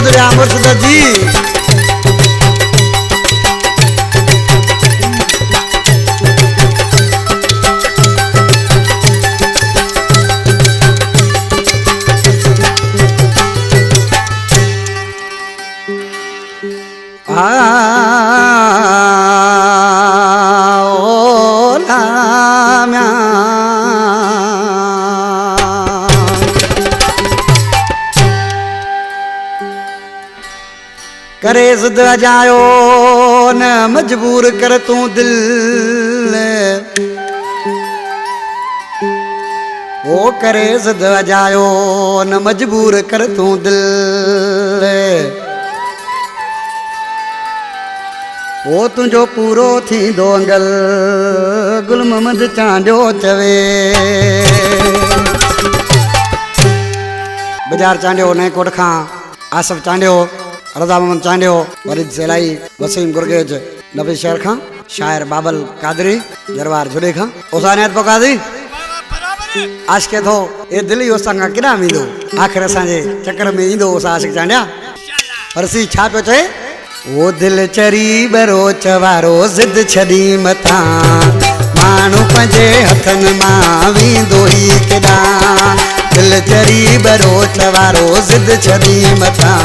गुजरिया मुर्शिद जी। करे ज़िद जायो न मजबूर कर तू दिल, ओ करे ज़िद जायो न मजबूर कर तू दिल, ओ तुझो पूरो थी दोंगल गुल मोहम्मद चांडियो चवे। बाजार चांडियो नए कोट खां आसफ चांडियो, रज़ा मोहम्मद चांडियो, वरीद सेलाई, वसीम गुरगेज नबी शहर खां, शायर बाबल कादरी जरवार जुड़े खां, उसानियत पोकादी आशिक थो ए दिली उसां खां किना मींदो आखिर असांजे चक्कर में ईंदो उसा आशिक चांडिया। परसी छा पियो चए, वो दिल चरी बरोच वारो ज़िद छॾी मथां माण्हू पंहिंजे हथनि मां वेंदो ई केॾां। दिल चरी बरोच वारो ज़िद छॾी मथां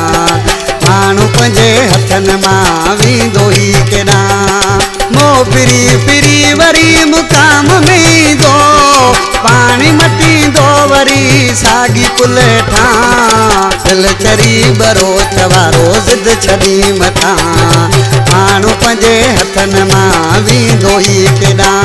माण्हू पंहिंजे हथनि मां वेंदो ई केॾां। मोह फिरी फिरी वरी मुकाम में ईंदो, पाणी मटींदो वरी साॻी पुल हेठां। दिल चरी बरोच वारो ज़िद छॾी मथां माण्हू पंहिंजे हथनि मां वेंदो ई केॾां।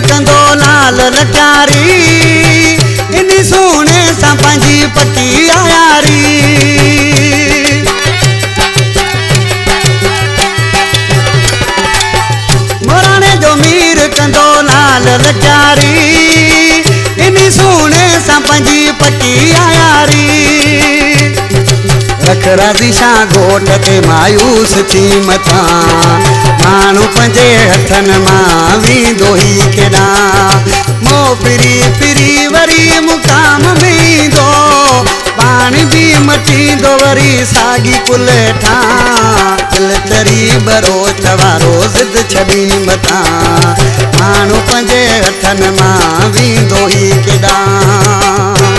कंदो लाल लचारी इन सोने सां पंहिंजी पटी आयारी। मोराणे जो मीर कंदो लाल लचारी इन सोने सां पंहिंजी पटी आयारी। रख राज़ी सां घोट ते मायूस थी मथां माण्हू पंहिंजे हथनि मां वेंदो ई केॾां। मोह फिरी फिरी वरी मुकाम में ईंदो, पाणी बि मटींदो वरी साॻी पुल हेठां। दिल चरी बरोच वारो ज़िद छॾी मथां माण्हू पंहिंजे हथनि मां वेंदो ई केॾां।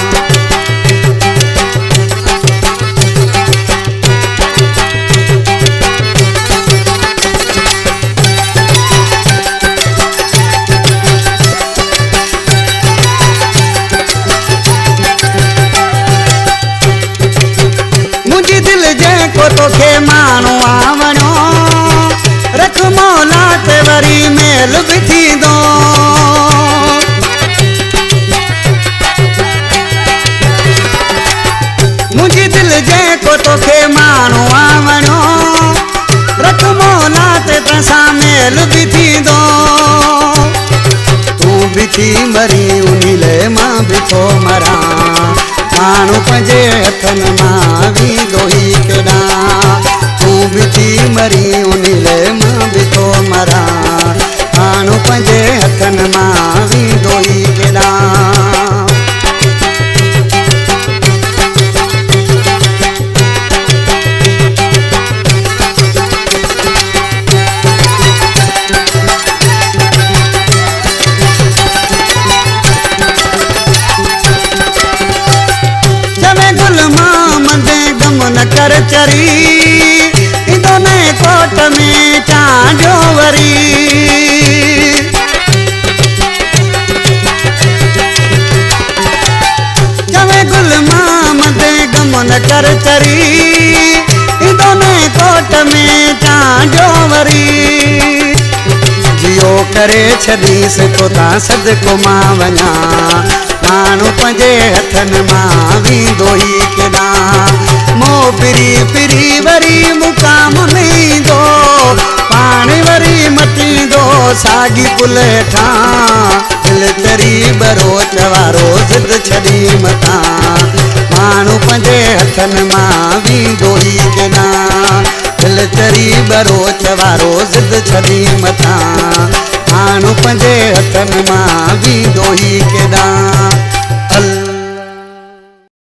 तोखे माण्हू आवणो रख मौला ते वरी मेल बि थींदो। मुंहिंजी दिलि जेको तोखे माण्हू आवणो रख मौला ते तंसां मेल बि थींदो। तूं बि थी मरी उन लाइ मां बि थो मरां माण्हू पंहिंजे हथनि मां वेंदो ई केॾां। तूं बि थी मरी उन लाइ मां बि थो मरां माण्हू पंहिंजे हथनि मां वेंदो ई केॾां। कर चरी ईंदो नए कोट में चांडियो वरी। चवे गुल मोहम्मद गम न कर चरी ईंदो नए कोट में चांडियो वरी। जियो करे छॾीस तो तां सदको मां वञा माण्हू पंहिंजे हथनि मां वेंदो ई केॾां। मोह फिरी फिरी वरी मुकाम में ईंदो, पाणी वरी मटींदो साॻी पुल हेठां। दिल दिल चरी बरोच वारो ज़िद छॾी मथां माण्हू पंहिंजे हथनि मां वेंदो ई केना दिल चरी बरोच वारो ज़िद छॾी मथां माण्हू पंहिंजे हथनि मां